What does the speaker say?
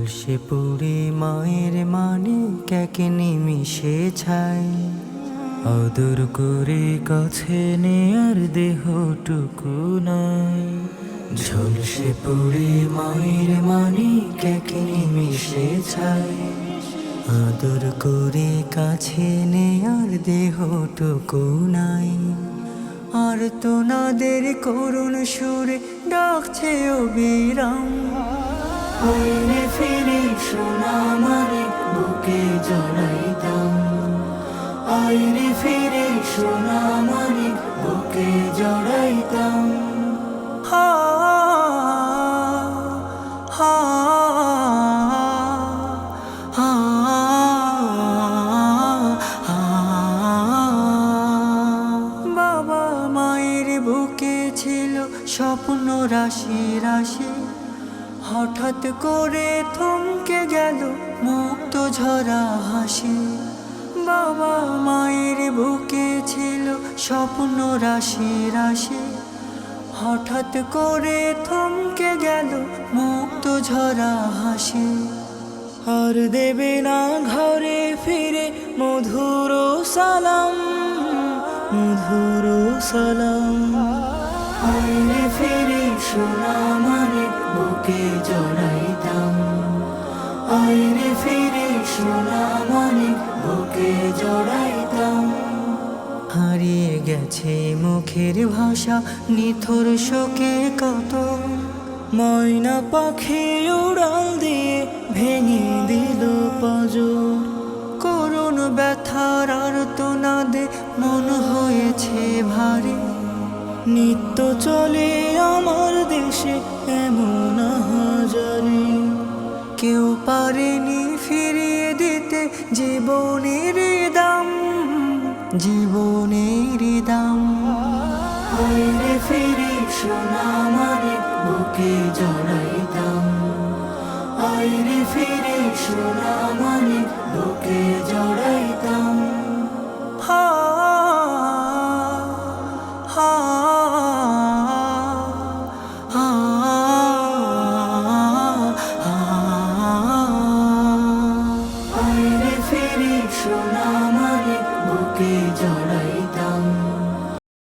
ঝলসে পুরি মায়ের মানে ক্যাকে নিমিশে ছাই, আদর করে কাছে নেয়ার দেহটুকু নাই। ঝলসে পুরি মায়ের মানে ক্যাকে নিমিশে ছাই, আদর করে কাছে নেয়ার দেহটুকু নাই। আর তোনাদের করুণ সুরে ডাকছে অবিরাম, আইনে ফিরে সোনা মানে বুকে জড়াইতাম, আইনে ফিরে সোনা মানে বুকে জড়াইতাম। হা হা হা বাবা মায়ের বুকে ছিল স্বপ্ন রাশি রাশি, হঠাৎ করে থমকে গেল মুক্ত ঝরা হাসি। বাবা মায়ের বুকে ছিল স্বপ্ন রাশি রাশি, হঠাৎ করে থমকে গেল মুক্ত ঝরা হাসি। আর দেবে না ঘরে ফিরে মধুর সালাম, মধুর সালাম। আইনে ফিরে সোনা মানে বুকে জড়াইতাম, আইনে ফিরে সোনা মানে বুকে জড়াইতাম। হারিয়ে গেছে মুখের ভাষা নিথর শোকে কত, ময়না পাখি উড়াল দিয়ে ভেঙে দিল পাঁজর। করুণ ব্যথার আর্তনাদে মন হয়েছে ভারী, নিত্য চলে আমার দেশে এমন হাজারি। কেউ পারেনি ফিরিয়ে দিতে জীবনের দাম, জীবনের দাম। আইনে ফিরে সোনা মানে বুকে জড়াইতাম, আইনে ফিরে সোনা মানে বুকে জড়াইতাম।